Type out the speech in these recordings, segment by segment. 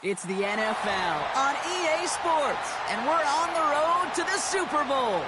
It's the NFL on EA Sports, and we're on the road to the Super Bowl.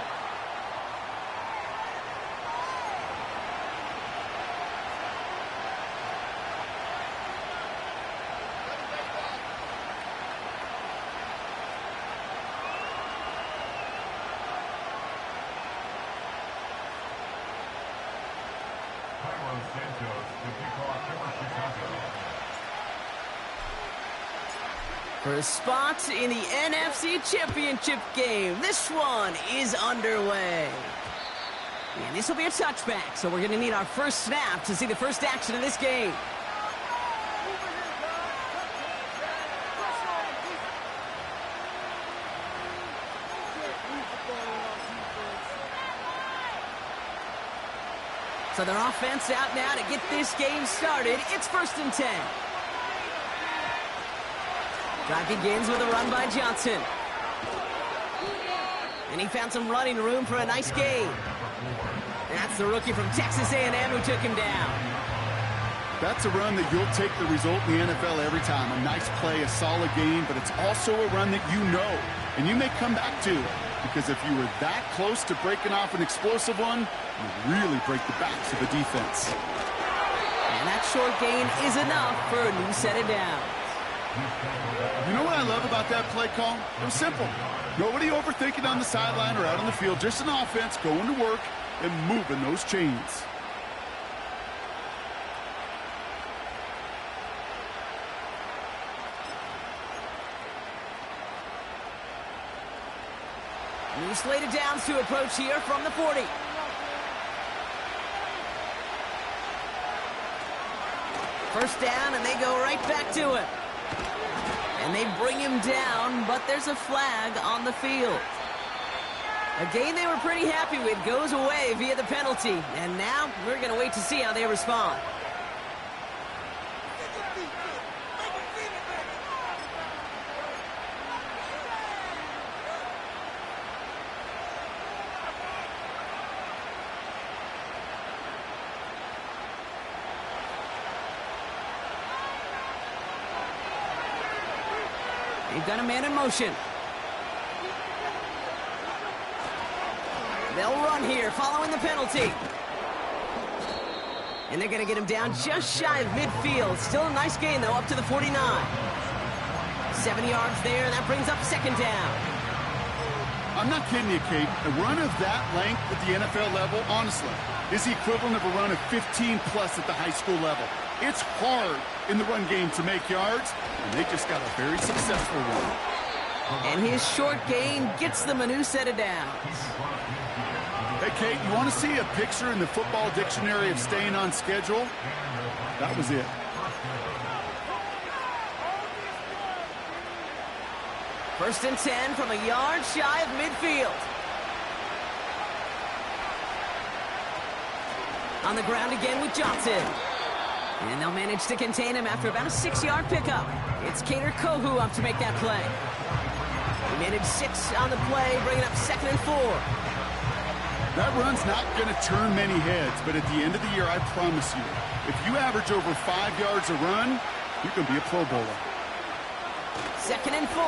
For a spot in the NFC Championship game, this one is underway. And this will be a touchback, so we're going to need our first snap to see the first action of this game. So their offense out now to get this game started. It's 1st and 10. Drive begins with a run by Johnson. And he found some running room for a nice gain. That's the rookie from Texas A&M who took him down. That's a run that you'll take the result in the NFL every time. A nice play, a solid game, but it's also a run that you know and you may come back to. Because if you were that close to breaking off an explosive one, you really break the backs of the defense. And that short gain is enough for a new set of downs. You know what I love about that play call? It was simple. Nobody overthinking on the sideline or out on the field. Just an offense going to work and moving those chains. New slated downs to approach here from the 40. First down, and they go right back to him. And they bring him down, but there's a flag on the field. A gain they were pretty happy with goes away via the penalty. And now we're going to wait to see how they respond. They've got a man in motion. They'll run here following the penalty. And they're going to get him down just shy of midfield. Still a nice gain, though, up to the 49. 7 yards there, and that brings up 2nd down. I'm not kidding you, Kate. A run of that length at the NFL level, honestly, is the equivalent of a run of 15-plus at the high school level. It's hard in the run game to make yards, and they just got a very successful one. And his short gain gets them a new set of downs. Hey, Kate, you want to see a picture in the football dictionary of staying on schedule? That was it. First and 10 from a yard shy of midfield. On the ground again with Johnson. And they'll manage to contain him after about a 6-yard pickup. It's Cater Kohu up to make that play. He managed 6 on the play, bringing up 2nd and 4. That run's not going to turn many heads, but at the end of the year, I promise you, if you average over 5 yards a run, you can be a Pro Bowler. 2nd and 4.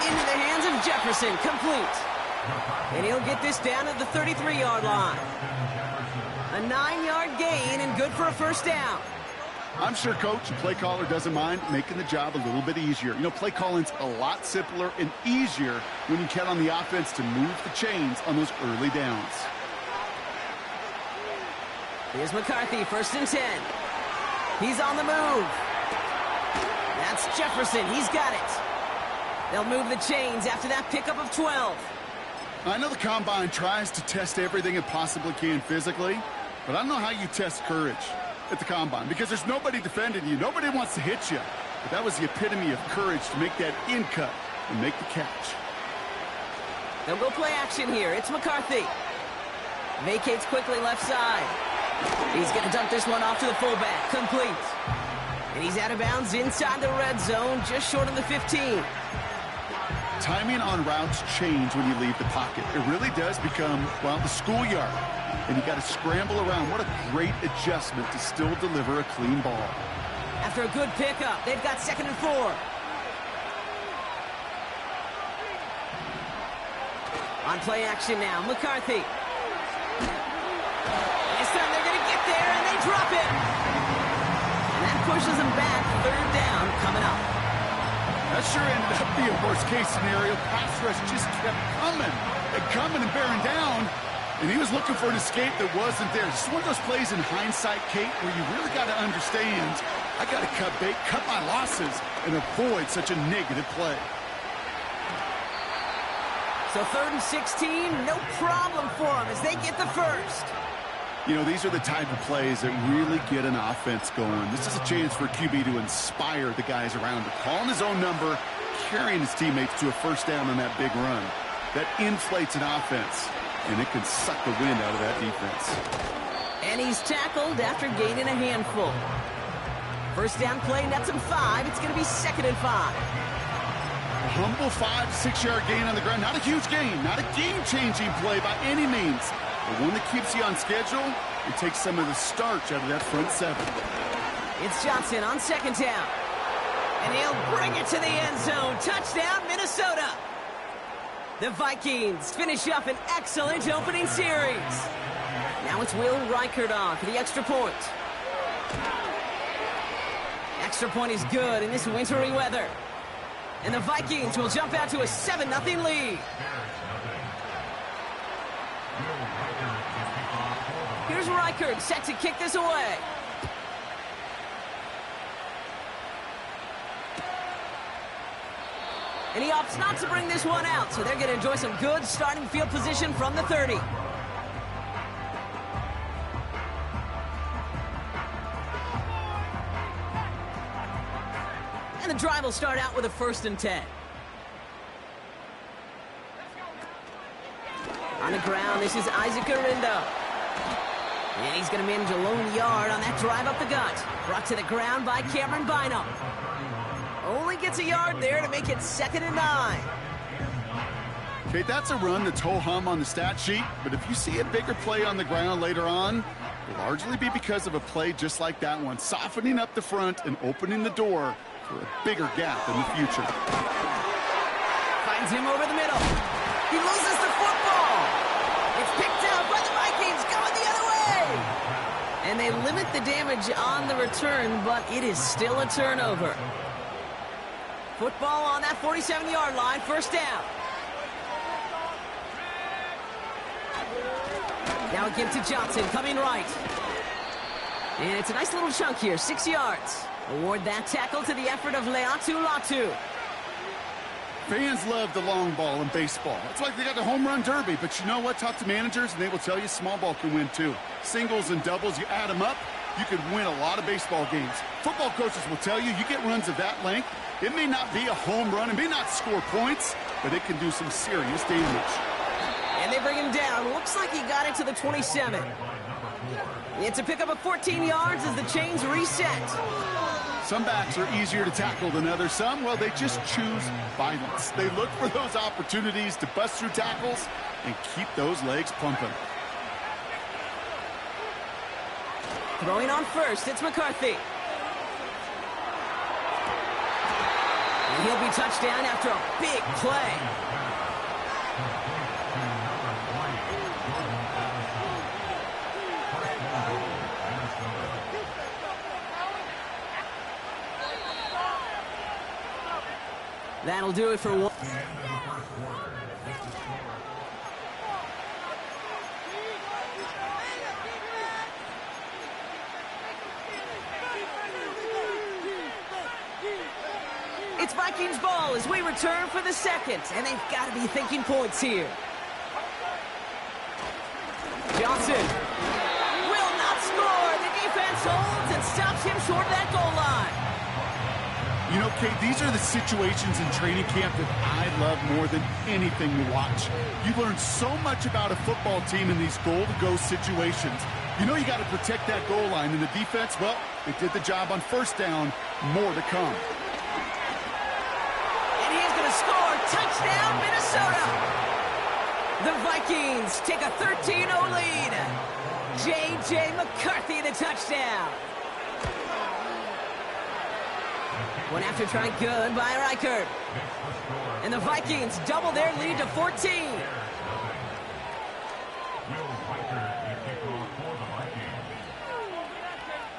Into the hands of Jefferson, complete. And he'll get this down at the 33-yard line. A 9-yard gain and good for a first down. I'm sure, Coach, the play caller doesn't mind making the job a little bit easier. You know, play calling's a lot simpler and easier when you count on the offense to move the chains on those early downs. Here's McCarthy, 1st and 10. He's on the move. That's Jefferson. He's got it. They'll move the chains after that pickup of 12. I know the Combine tries to test everything it possibly can physically, but I don't know how you test courage at the Combine, because there's nobody defending you. Nobody wants to hit you. But that was the epitome of courage to make that in cut and make the catch. They'll go play action here. It's McCarthy. Vacates quickly left side. He's going to dump this one off to the fullback. Complete. And he's out of bounds inside the red zone, just short of the 15. Timing on routes change when you leave the pocket. It really does become, well, the schoolyard. And you got to scramble around. What a great adjustment to still deliver a clean ball. After a good pickup, they've got 2nd and 4. On play action now, McCarthy. And this time they're going to get there, and they drop it. And that pushes them back. 3rd down coming up. That sure ended up being a worst-case scenario. Pass rush just kept coming and bearing down. And he was looking for an escape that wasn't there. Just one of those plays in hindsight, Kate, where you really got to understand, I got to cut bait, cut my losses, and avoid such a negative play. So 3rd and 16, no problem for them as they get the first. You know, these are the type of plays that really get an offense going. This is a chance for QB to inspire the guys around him. Calling his own number, carrying his teammates to a 1st down on that big run. That inflates an offense, and it can suck the wind out of that defense. And he's tackled after gaining a handful. 1st down play, nets him 5. It's going to be 2nd and 5. A humble 5 to 6 yard gain on the ground. Not a huge gain, not a game-changing play by any means. But one that keeps you on schedule and takes some of the starch out of that front 7. It's Johnson on 2nd down. And he'll bring it to the end zone. Touchdown, Minnesota. The Vikings finish up an excellent opening series. Now it's Will Reichert on for the extra point. Extra point is good in this wintry weather. And the Vikings will jump out to a 7-0 lead. Here's Reichert set to kick this away. And he opts not to bring this one out, so they're going to enjoy some good starting field position from the 30. And the drive will start out with a 1st and 10. On the ground, this is Isaac Arindo. And he's going to manage a lone yard on that drive up the gut. Brought to the ground by Cameron Bynum. Only gets a yard there to make it 2nd and 9. Okay, that's a run that's ho-hum on the stat sheet, but if you see a bigger play on the ground later on, it'll largely be because of a play just like that one, softening up the front and opening the door for a bigger gap in the future. Finds him over the middle. He loses the football. It's picked out by the Vikings going the other way. And they limit the damage on the return, but it is still a turnover. Football on that 47-yard line, 1st down. Now a give to Johnson, coming right. And it's a nice little chunk here, 6 yards. Award that tackle to the effort of Leatu Latu. Fans love the long ball in baseball. It's like they got the home run derby, but you know what? Talk to managers, and they will tell you small ball can win too. Singles and doubles, you add them up, you could win a lot of baseball games. Football coaches will tell you, you get runs of that length, it may not be a home run, it may not score points, but it can do some serious damage. And they bring him down. Looks like he got it to the 27. It's a pickup of 14 yards as the chains reset. Some backs are easier to tackle than others. Some, well, they just choose violence. They look for those opportunities to bust through tackles and keep those legs pumping. Throwing on 1st, it's McCarthy. And he'll be touchdown after a big play. That'll do it for one. It's Vikings ball as we return for the 2nd, and they've got to be thinking points here. Johnson will not score. The defense holds and stops him short of that goal line. You know, Kate, these are the situations in training camp that I love more than anything to watch. You learn so much about a football team in these goal-to-go situations. You know you got to protect that goal line, and the defense, well, they did the job on 1st down. More to come. And he's going to score. Touchdown, Minnesota. The Vikings take a 13-0 lead. J.J. McCarthy, the touchdown. One after try, good by Reichert. And the Vikings double their lead to 14.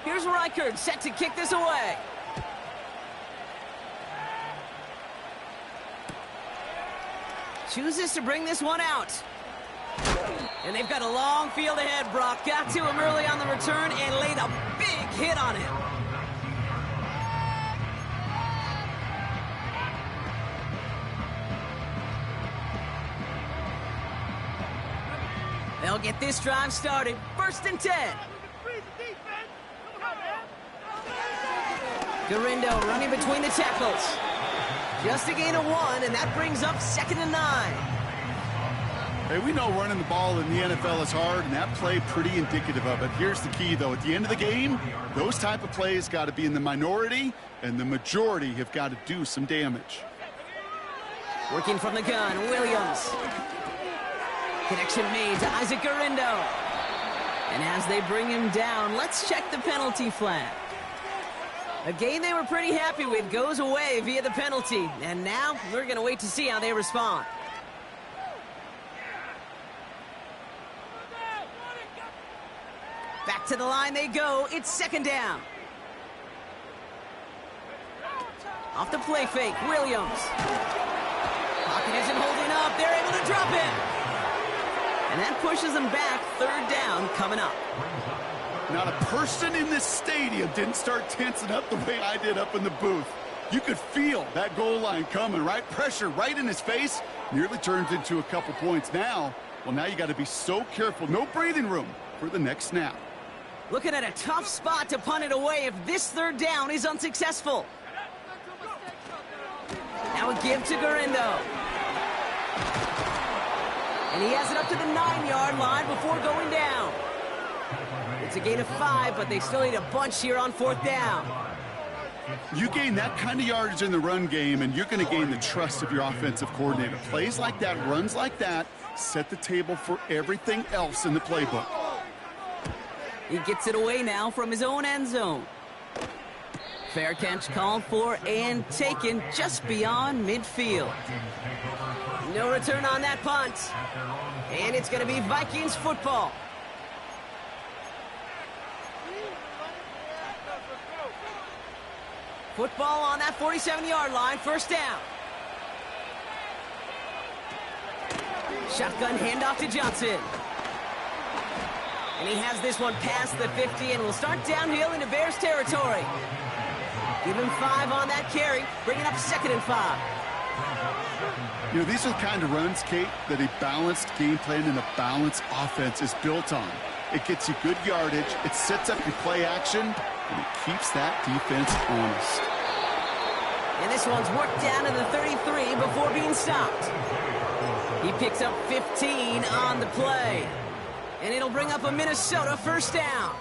Here's Reichert set to kick this away. Chooses to bring this one out. And they've got a long field ahead, Brock. Got to him early on the return and laid a big hit on him. They'll get this drive started. 1st and 10. Garindo running between the tackles. Just a gain of 1, and that brings up 2nd and 9. Hey, we know running the ball in the NFL is hard, and that play pretty indicative of it. Here's the key, though. At the end of the game, those type of plays got to be in the minority, and the majority have got to do some damage. Working from the gun, Williams. Connection made to Isaac Garindo. And as they bring him down, let's check the penalty flag. A game they were pretty happy with goes away via the penalty. And now we're going to wait to see how they respond. Back to the line they go. It's 2nd down. Off the play fake, Williams. Pocket isn't holding up. They're able to drop it. And that pushes them back. 3rd down coming up. Not a person in this stadium didn't start tensing up the way I did up in the booth. You could feel that goal line coming, right? Pressure right in his face. Nearly turns into a couple points now. Well, now you got to be so careful. No breathing room for the next snap. Looking at a tough spot to punt it away if this 3rd down is unsuccessful. Now a give to Garindo. And he has it up to the 9-yard line before going down. It's a gain of 5, but they still need a bunch here on 4th down. You gain that kind of yardage in the run game, and you're going to gain the trust of your offensive coordinator. Plays like that, runs like that, set the table for everything else in the playbook. He gets it away now from his own end zone. Fair catch called for and taken just beyond midfield. No return on that punt. And it's going to be Vikings football. Football on that 47-yard line, 1st down. Shotgun handoff to Johnson. And he has this one past the 50 and will start downhill into Bears territory. Give him 5 on that carry, bringing up 2nd and 5. You know, these are the kind of runs, Kate, that a balanced game plan and a balanced offense is built on. It gets you good yardage, it sets up your play action, and it keeps that defense honest. And this one's worked down to the 33 before being stopped. He picks up 15 on the play. And it'll bring up a Minnesota 1st down.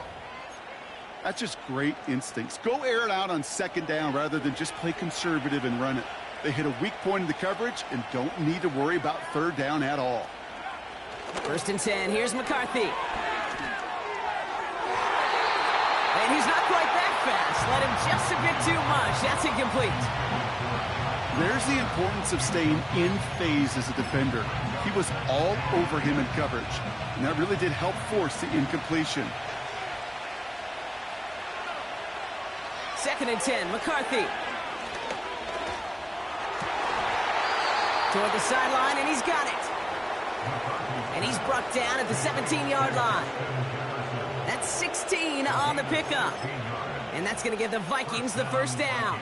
That's just great instincts. Go air it out on 2nd down rather than just play conservative and run it. They hit a weak point in the coverage and don't need to worry about 3rd down at all. 1st and 10. Here's McCarthy. And he's not quite that fast. Let him just a bit too much. That's incomplete. There's the importance of staying in phase as a defender. He was all over him in coverage, and that really did help force the incompletion. 2nd and 10, McCarthy. Toward the sideline, and he's got it. And he's brought down at the 17-yard line. That's 16 on the pickup. And that's going to give the Vikings the 1st down.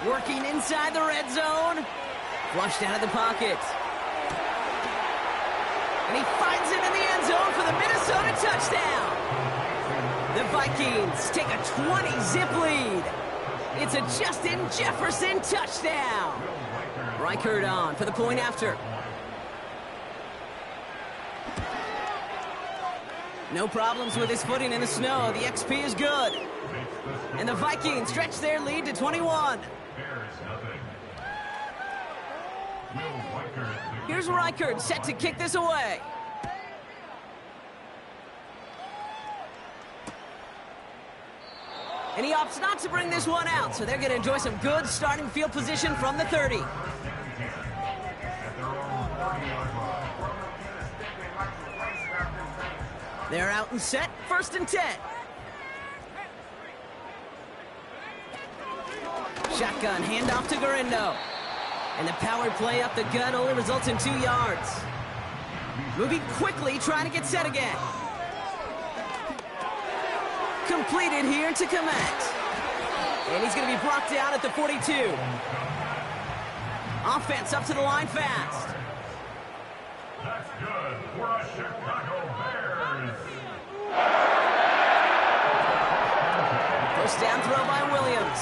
Working inside the red zone. Flushed out of the pocket. And he finds him in the end zone for the Minnesota touchdown. The Vikings take a 20-zip lead. It's a Justin Jefferson touchdown. Reichert on for the point after. No problems with his footing in the snow. The XP is good. And the Vikings stretch their lead to 21. Here's Reichert set to kick this away. And he opts not to bring this one out, so they're going to enjoy some good starting field position from the 30. They're out and set, 1st and 10. Shotgun, handoff to Garindo. And the power play up the gut only results in 2 yards. Moving quickly, trying to get set again. Completed here to Komet. And he's going to be brought down at the 42. Offense up to the line fast. That's good for a Chicago Bears. First down throw by Williams.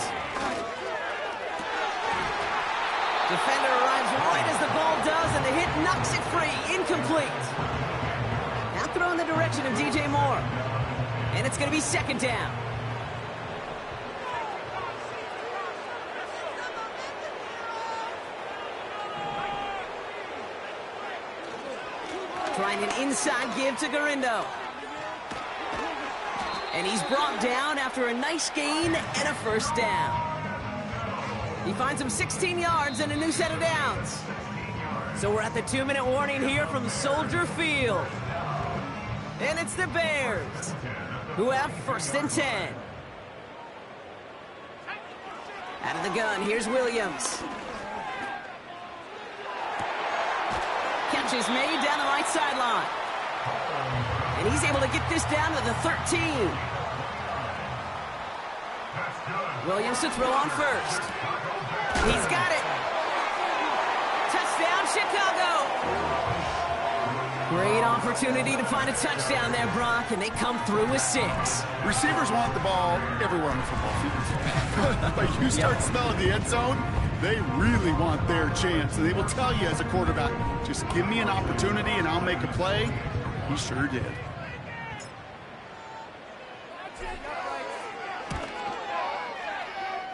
Defender arrives right as the ball does, and the hit knocks it free. Incomplete. Now throw in the direction of DJ Moore. And it's going to be 2nd down. Trying an inside give to Garindo. And he's brought down after a nice gain and a 1st down. He finds him 16 yards and a new set of downs. So we're at the 2-minute warning here from Soldier Field. And it's the Bears who have 1st and 10. Out of the gun, here's Williams. Catch is made down the right sideline. And he's able to get this down to the 13. Williams to throw on 1st. He's got it. Touchdown, Chicago. Great opportunity to find a touchdown there, Brock, and they come through with 6. Receivers want the ball everywhere on the football field. But you start smelling the end zone, they really want their chance. And they will tell you as a quarterback, just give me an opportunity and I'll make a play. He sure did.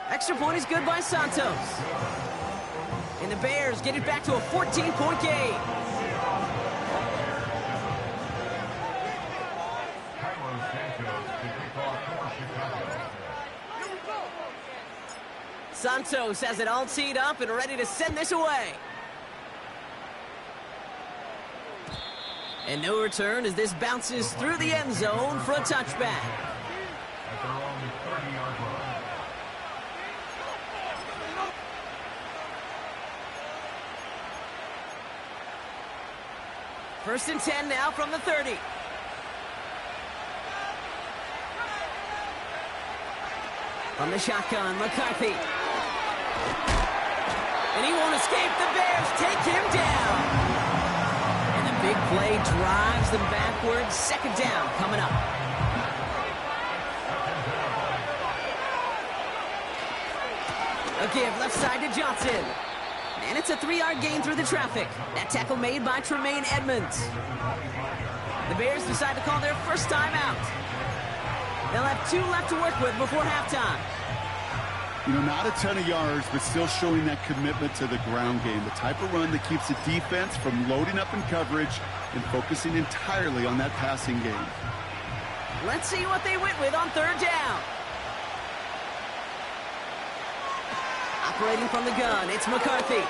Extra point is good by Santos. And the Bears get it back to a 14-point game. Santos has it all teed up and ready to send this away. And no return as this bounces through the end zone for a touchback. First and 10 now from the 30. From the shotgun, McCarthy. And he won't escape. The Bears take him down. And the big play drives them backwards. 2nd down coming up. A give left side to Johnson. And it's a 3-yard gain through the traffic. That tackle made by Tremaine Edmonds. The Bears decide to call their first timeout. They'll have 2 left to work with before halftime. You know, not a ton of yards, but still showing that commitment to the ground game. The type of run that keeps the defense from loading up in coverage and focusing entirely on that passing game. Let's see what they went with on 3rd down. Operating from the gun, it's McCarthy.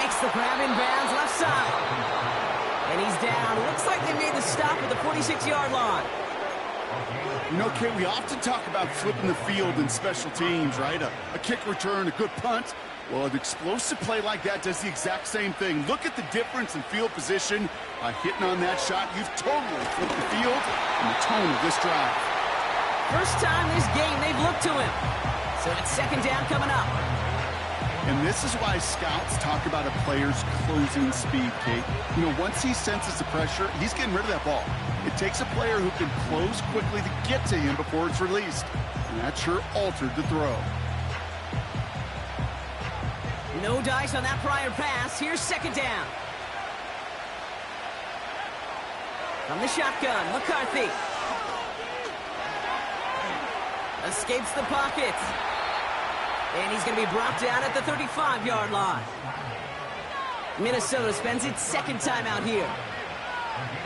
Makes the grab in bounds left side. And he's down. Looks like they made the stop at the 46-yard line. You know, Kate, we often talk about flipping the field in special teams, right? A kick return, a good punt. Well, an explosive play like that does the exact same thing. Look at the difference in field position. By hitting on that shot, you've totally flipped the field and the tone of this drive. First time this game they've looked to him. So it's 2nd down coming up. And this is why scouts talk about a player's closing speed, Kate. You know, once he senses the pressure, he's getting rid of that ball. It takes a player who can close quickly to get to him before it's released. And that sure altered the throw. No dice on that prior pass. Here's 2nd down. From the shotgun, McCarthy. Escapes the pocket. And he's going to be brought down at the 35-yard line. Minnesota spends its second time out here.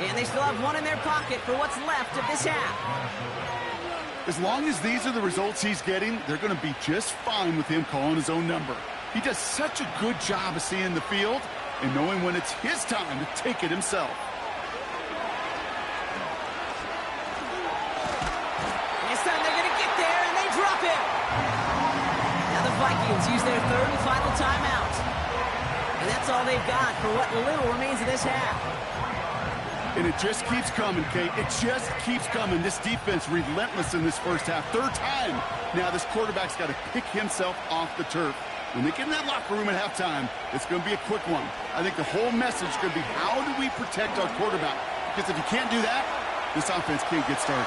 And they still have one in their pocket for what's left of this half. As long as these are the results he's getting, they're going to be just fine with him calling his own number. He does such a good job of seeing the field and knowing when it's his time to take it himself. This time they're going to get there, and they drop it. Now the Vikings use their third and final timeout. And that's all they've got for what little remains of this half. And it just keeps coming, Kate. It just keeps coming. This defense relentless in this first half. Third time. Now this quarterback's got to pick himself off the turf. When they get in that locker room at halftime, it's going to be a quick one. I think the whole message is going to be, how do we protect our quarterback? Because if you can't do that, this offense can't get started.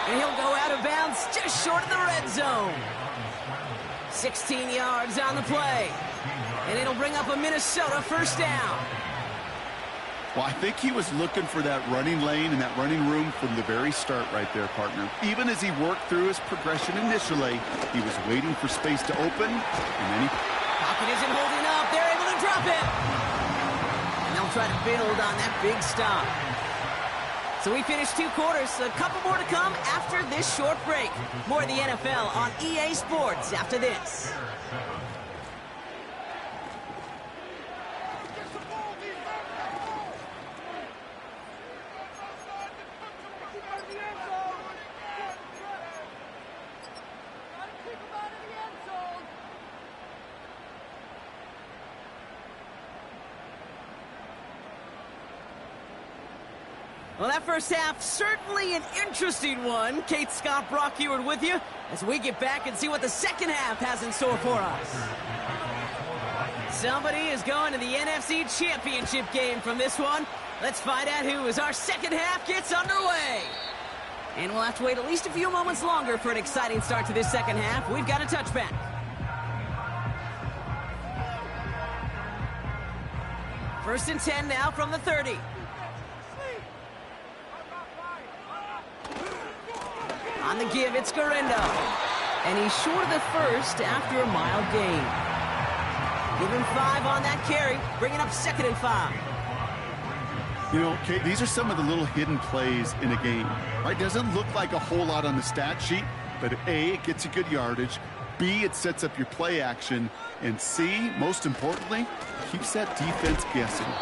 And he'll go out of bounds just short of the red zone. 16 yards on the play. And it'll bring up a Minnesota first down. Well, I think he was looking for that running lane and that running room from the very start right there, partner. Even as he worked through his progression initially, he was waiting for space to open, and then he... Pocket isn't holding up. They're able to drop it. And they'll try to build on that big stop. So we finished 2 quarters. A couple more to come after this short break. More of the NFL on EA Sports after this. Well, that first half, certainly an interesting one. Kate, Scott, Brock Ewart with you as we get back and see what the second half has in store for us. Somebody is going to the NFC Championship game from this one. Let's find out who as our second half gets underway. And we'll have to wait at least a few moments longer for an exciting start to this second half. We've got a touchback. First and 10 now from the 30. On the give, it's Garindo. And he's short of the first after a mild gain. Give him 5 on that carry, bringing up 2nd and 5. You know, Kate, these are some of the little hidden plays in a game. Right? Doesn't look like a whole lot on the stat sheet, but A, it gets you good yardage. B, it sets up your play action. And C, most importantly, keeps that defense guessing.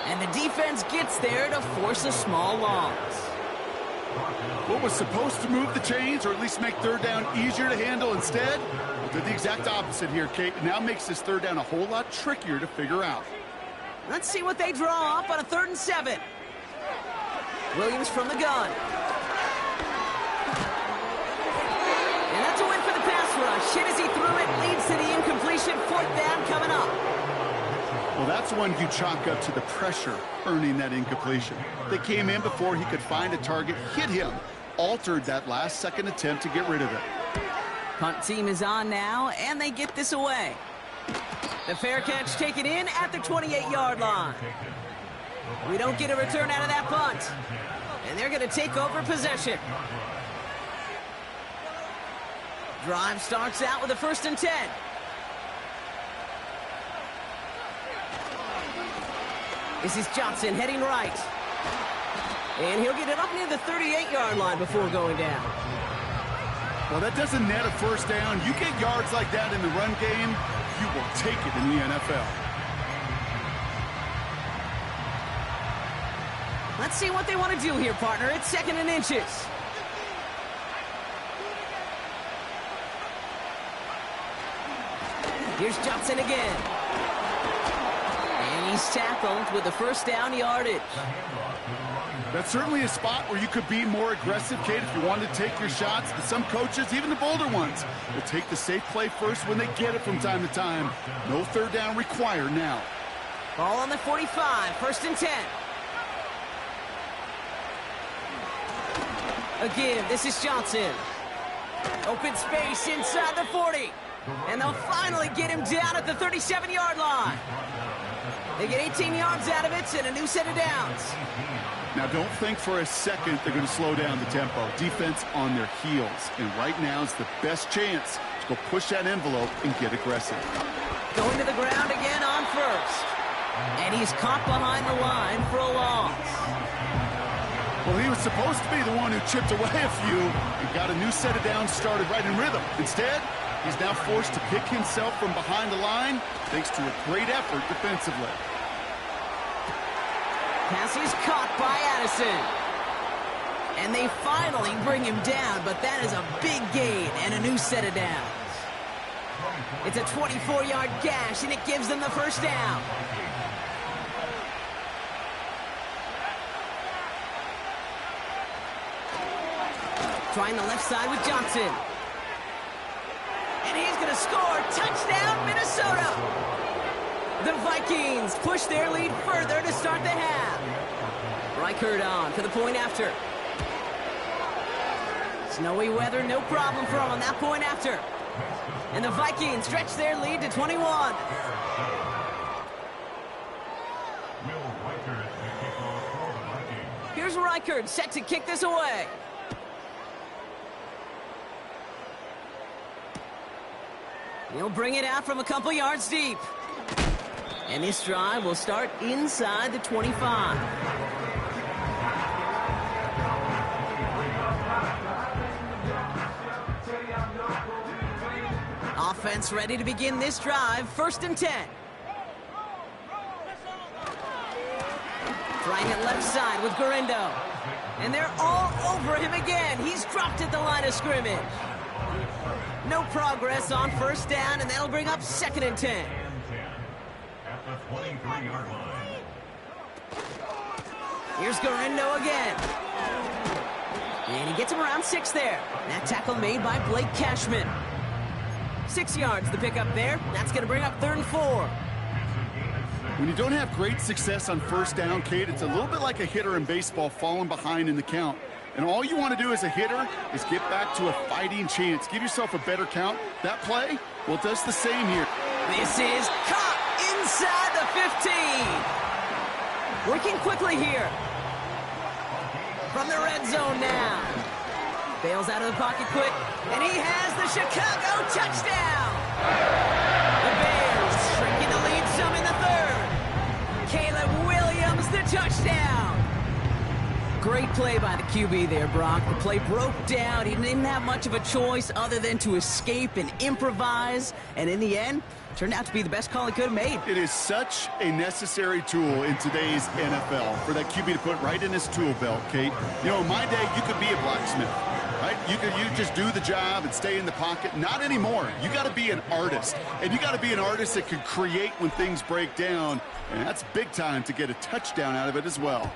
And the defense gets there to force a small loss. What was supposed to move the chains, or at least make third down easier to handle instead, did the exact opposite here, Kate. It now makes this third down a whole lot trickier to figure out. Let's see what they draw up on a 3rd and 7. Williams from the gun. And that's a win for the pass rush. Hit as he threw it, leads to the incompletion. 4th down coming up. Well, that's one you chalk up to the pressure earning that incompletion. They came in before he could find a target, hit him, altered that last-second attempt to get rid of it. Punt team is on now, and they get this away. The fair catch taken in at the 28-yard line. We don't get a return out of that punt, and they're going to take over possession. Drive starts out with a 1st and 10. This is Johnson heading right. And he'll get it up near the 38-yard line before going down. Well, that doesn't net a first down. You get yards like that in the run game, you will take it in the NFL. Let's see what they want to do here, partner. It's 2nd and inches. Here's Johnson again. And he's tackled with the 1st down yardage. That's certainly a spot where you could be more aggressive, Kate, if you wanted to take your shots. But some coaches, even the bolder ones, will take the safe play first when they get it from time to time. No 3rd down required now. Ball on the 45, 1st and 10. Again, this is Johnson. Open space inside the 40. And they'll finally get him down at the 37-yard line. They get 18 yards out of it and a new set of downs. Now, don't think for a second they're going to slow down the tempo. Defense on their heels. And right now is the best chance to go push that envelope and get aggressive. Going to the ground again on first. And he's caught behind the line for a loss. Well, he was supposed to be the one who chipped away a few and got a new set of downs started right in rhythm. Instead, he's now forced to pick himself from behind the line thanks to a great effort defensively. Pass is caught by Addison. And they finally bring him down, but that is a big gain and a new set of downs. It's a 24-yard gash, and it gives them the first down. Trying the left side with Johnson. And he's going to score. Touchdown, Minnesota! The Vikings push their lead further to start the half. Reichert on for the point after. Snowy weather, no problem for them on that point after. And the Vikings stretch their lead to 21. Here's Reichert set to kick this away. He'll bring it out from a couple yards deep. And this drive will start inside the 25. Offense ready to begin this drive. 1st and 10. Trying it left side with Garindo. And they're all over him again. He's dropped at the line of scrimmage. No progress on 1st down, and that'll bring up 2nd and 10. At the 23-yard line. Here's Garindo again. And he gets him around 6 there. That tackle made by Blake Cashman. 6 yards the pickup there. That's going to bring up 3rd and 4. When you don't have great success on 1st down, Kate, it's a little bit like a hitter in baseball falling behind in the count. And all you want to do as a hitter is get back to a fighting chance. Give yourself a better count. That play, well, it does the same here. This is caught inside the 15. Working quickly here. From the red zone now. Bails out of the pocket quick. And he has the Chicago touchdown. The Bears shrinking the lead some in the 3rd. Caleb Williams, the touchdown. Great play by the QB there, Brock. The play broke down. He didn't have much of a choice other than to escape and improvise. And in the end, turned out to be the best call he could have made. It is such a necessary tool in today's NFL for that QB to put right in his tool belt, Kate. You know, in my day, you could be a blacksmith, right? You just do the job and stay in the pocket. Not anymore. You got to be an artist. And you got to be an artist that can create when things break down. And that's big time to get a touchdown out of it as well.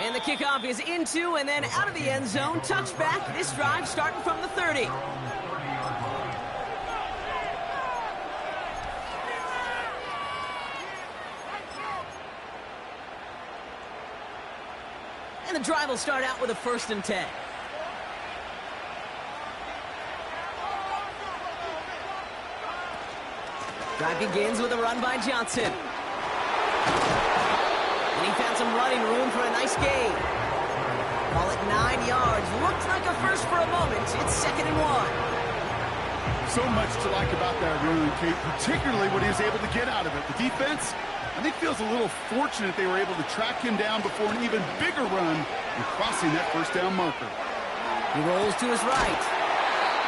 And the kickoff is into and then out of the end zone. Touchback. This drive starting from the 30. And the drive will start out with a 1st and 10. Drive begins with a run by Johnson. And he found some running room for a nice gain. Call it 9 yards. Looked like a first for a moment. It's 2nd and 1. So much to like about that run, Kate, particularly what he was able to get out of it. The defense, I think, feels a little fortunate they were able to track him down before an even bigger run and crossing that 1st down marker. He rolls to his right.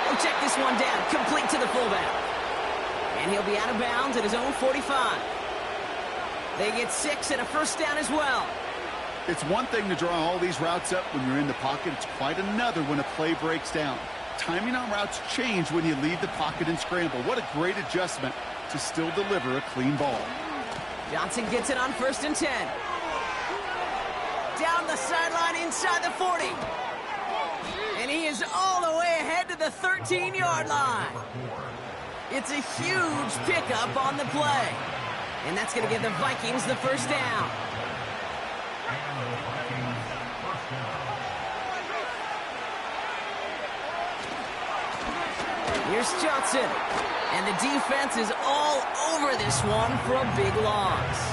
He'll check this one down, complete to the fullback. And he'll be out of bounds at his own 45. They get 6 and a 1st down as well. It's one thing to draw all these routes up when you're in the pocket. It's quite another when a play breaks down. Timing on routes change when you leave the pocket and scramble. What a great adjustment to still deliver a clean ball. Johnson gets it on 1st and 10. Down the sideline inside the 40. And he is all the way ahead to the 13-yard line. It's a huge pickup on the play. And that's going to give the Vikings the 1st down. Here's Here's Johnson. And the defense is all over this one for a big loss.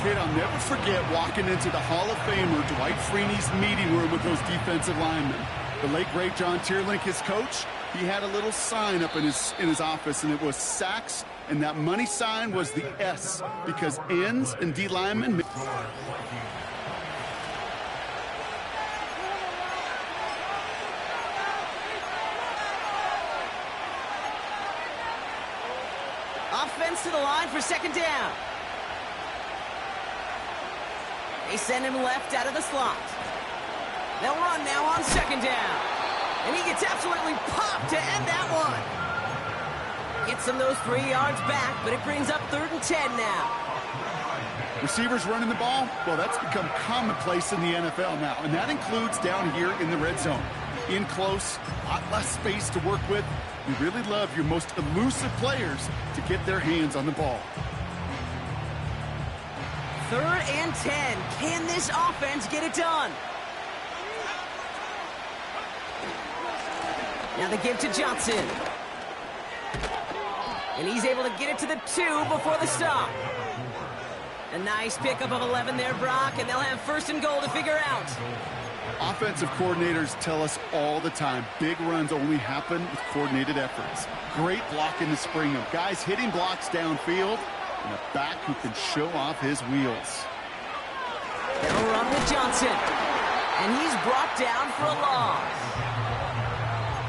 Kid, I'll never forget walking into the Hall of Famer Dwight Freeney's meeting room with those defensive linemen. The late, great John Tierlink, his coach, he had a little sign up in his office, and it was sacks, and that money sign was the S, because ends and D linemen... Offense to the line for second down. They send him left out of the slot. They'll run now on second down. And he gets absolutely popped to end that one. Gets him those 3 yards back, but it brings up 3rd and 10 now. Receivers running the ball, well, that's become commonplace in the NFL now, and that includes down here in the red zone. In close, a lot less space to work with. You really love your most elusive players to get their hands on the ball. 3rd and 10. Can this offense get it done? Now the give to Johnson. And he's able to get it to the 2 before the stop. A nice pickup of 11 there, Brock, and they'll have 1st and goal to figure out. Offensive coordinators tell us all the time, big runs only happen with coordinated efforts. Great blocking to spring them. Guys hitting blocks downfield, and a back who can show off his wheels. They'll run with Johnson. And he's brought down for a loss.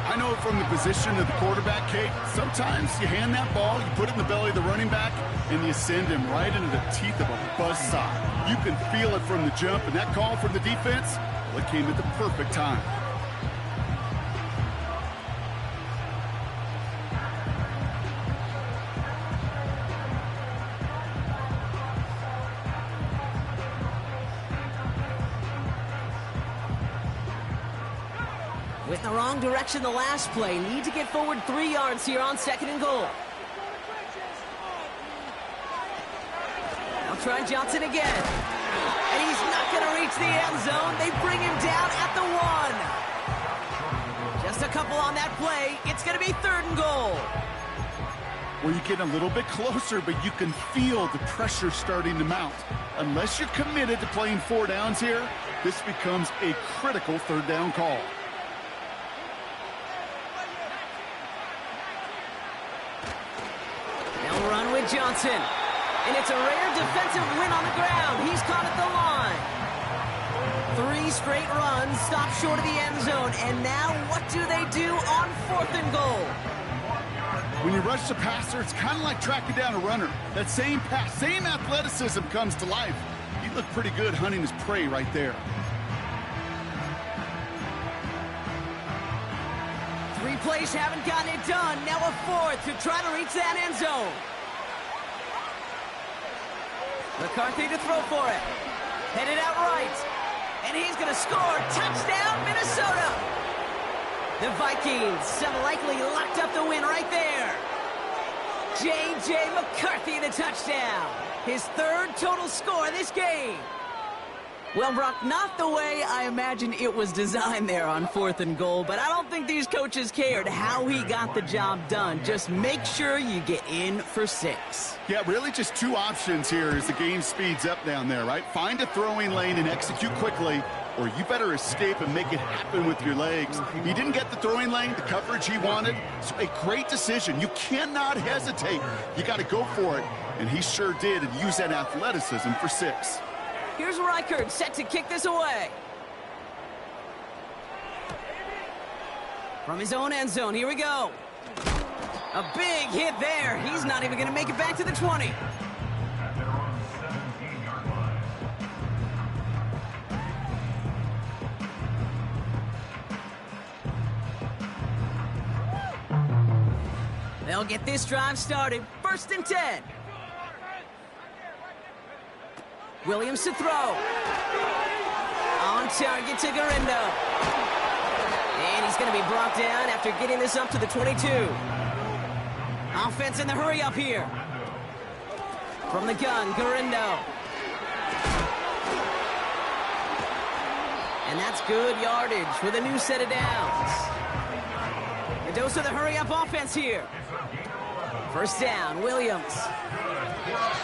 I know from the position of the quarterback, Kate, sometimes you hand that ball, you put it in the belly of the running back, and you send him right into the teeth of a buzzsaw. You can feel it from the jump, and that call from the defense, well, it came at the perfect time. With the wrong direction the last play. Need to get forward 3 yards here on 2nd and goal. They'll try Johnson again. And he's not going to reach the end zone. They bring him down at the 1. Just a couple on that play. It's going to be 3rd and goal. Well, you get a little bit closer, but you can feel the pressure starting to mount. Unless you're committed to playing 4 downs here, this becomes a critical 3rd down call. Run with Johnson. And it's a rare defensive win on the ground. He's caught at the line. 3 straight runs, stop short of the end zone. And now what do they do on 4th and goal? When you rush the passer, it's kind of like tracking down a runner. That same pass, same athleticism comes to life. He looked pretty good hunting his prey right there. 3 plays haven't gotten it done. Now a 4th to try to reach that end zone. McCarthy to throw for it. Headed out right. And he's going to score. Touchdown, Minnesota. The Vikings have likely locked up the win right there. J.J. McCarthy the touchdown. His 3rd total score this game. Well, Brock, not the way I imagine it was designed there on 4th and goal, but I don't think these coaches cared how he got the job done. Just make sure you get in for 6. Yeah, really just 2 options here as the game speeds up down there, right? Find a throwing lane and execute quickly, or you better escape and make it happen with your legs. He didn't get the throwing lane, the coverage he wanted, so a great decision. You cannot hesitate. You got to go for it, and he sure did, and use that athleticism for 6. Here's Reichert set to kick this away. From his own end zone, here we go. A big hit there. He's not even going to make it back to the 20. At their own 17-yard line. They'll get this drive started. 1st and 10. Williams to throw. On target to Garindo. And he's going to be brought down after getting this up to the 22. Offense in the hurry up here. From the gun, Garindo. And that's good yardage with a new set of downs. A dose of the hurry-up offense here. First down, Williams.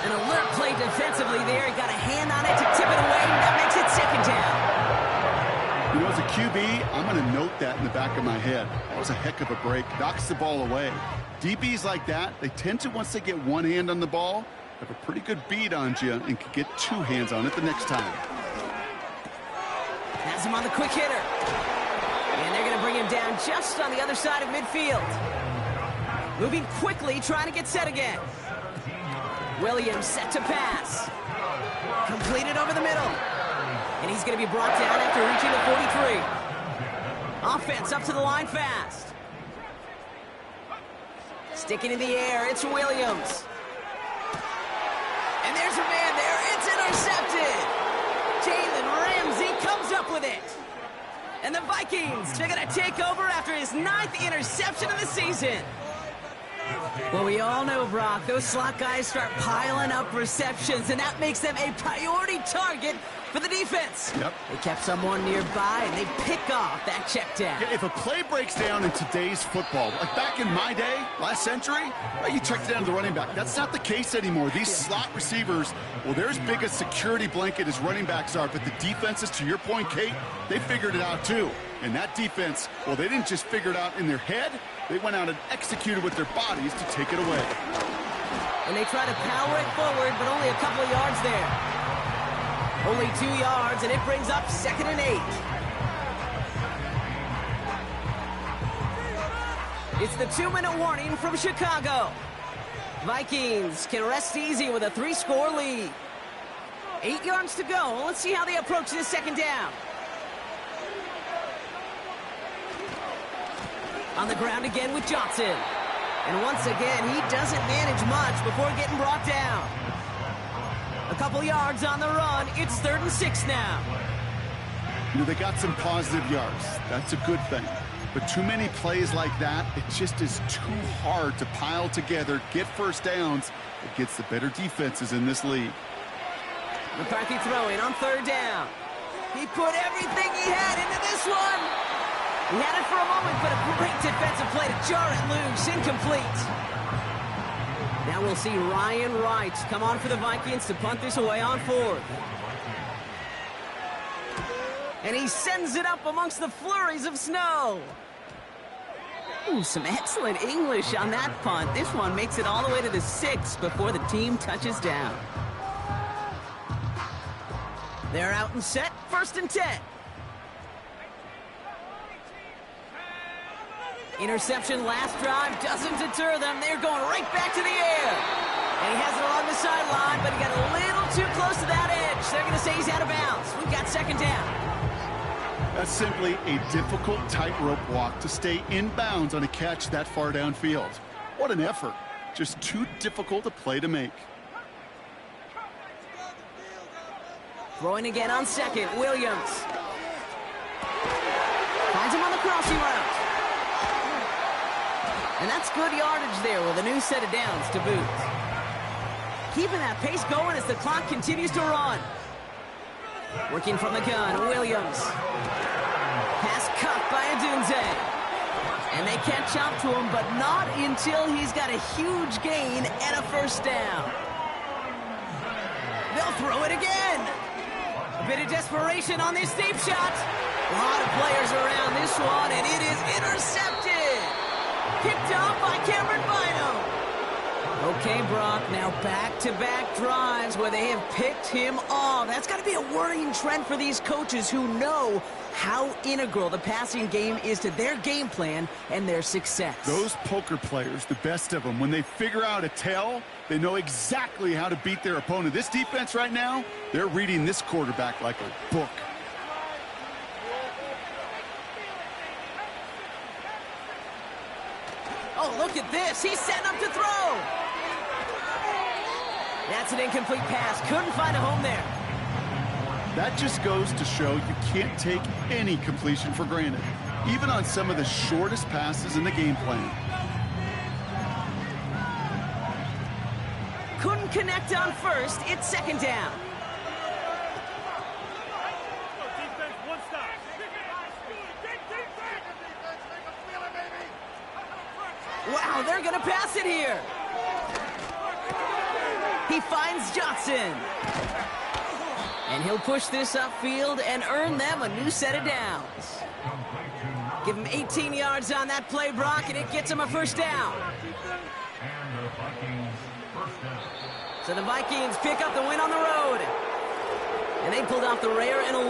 An alert play defensively there. He got a hand on it to tip it away, and that makes it second down. You know, as a QB, I'm going to note that in the back of my head. That was a heck of a break. Knocks the ball away. DBs like that, they tend to, once they get one hand on the ball, have a pretty good beat on you and can get two hands on it the next time. Has him on the quick hitter. And they're going to bring him down just on the other side of midfield. Moving quickly, trying to get set again. Williams set to pass. Completed over the middle. And he's going to be brought down after reaching the 43. Offense up to the line fast. Sticking in the air, it's Williams. And there's a man there. It's intercepted. Jalen Ramsey comes up with it. And the Vikings, they're going to take over after his 9th interception of the season. Well, we all know, Brock, those slot guys start piling up receptions, and that makes them a priority target for the defense. Yep. They kept someone nearby, and they pick off that check down. Yeah, if a play breaks down in today's football, like back in my day, last century, you checked down to the running back. That's not the case anymore. These slot receivers, well, they're as big a security blanket as running backs are, but the defenses, to your point, Kate, they figured it out too. And that defense, well, they didn't just figure it out in their head. They went out and executed with their bodies to take it away. And they try to power it forward, but only a couple of yards there. Only 2 yards, and it brings up 2nd and 8. It's the 2-minute warning from Chicago. Vikings can rest easy with a 3-score lead. 8 yards to go. Let's see how they approach this second down. On the ground again with Johnson. And once again, he doesn't manage much before getting brought down. A couple yards on the run. It's 3rd and 6 now. You know, they got some positive yards. That's a good thing. But too many plays like that, it just is too hard to pile together, get first downs against the better defenses in this league. McCarthy throwing on 3rd down. He put everything he had into this one. He had it for a moment, but a great defensive play to jar it loose. Incomplete. Now we'll see Ryan Wright come on for the Vikings to punt this away on 4th. And he sends it up amongst the flurries of snow. Ooh, some excellent English on that punt. This one makes it all the way to the 6 before the team touches down. They're out and set. 1st and 10. Interception last drive doesn't deter them. They're going right back to the air. And he has it along the sideline, but he got a little too close to that edge. They're going to say he's out of bounds. We've got 2nd down. That's simply a difficult tightrope walk to stay in bounds on a catch that far downfield. What an effort. Just too difficult a play to make. Throwing again on 2nd, Williams. Finds him on the crossing route. And that's good yardage there with a new set of downs to boot. Keeping that pace going as the clock continues to run. Working from the gun, Williams. Pass cut by Adunze. And they catch up to him, but not until he's got a huge gain and a 1st down. They'll throw it again. A bit of desperation on this deep shot. A lot of players around this one, and it is intercepted. Picked off by Cameron Bynum. Okay, Brock, now back-to-back drives where they have picked him off. That's got to be a worrying trend for these coaches who know how integral the passing game is to their game plan and their success. Those poker players, the best of them, when they figure out a tell, they know exactly how to beat their opponent. This defense right now, they're reading this quarterback like a book. Oh, look at this. He's setting up to throw. That's an incomplete pass. Couldn't find a home there. That just goes to show you can't take any completion for granted, even on some of the shortest passes in the game plan. Couldn't connect on 1st. It's 2nd down. Wow, they're going to pass it here. He finds Johnson. And he'll push this upfield and earn them a new set of downs. Give him 18 yards on that play, Brock, and it gets him a first down. And the Vikings first down. So the Vikings pick up the win on the road. And they pulled off the rare and elusive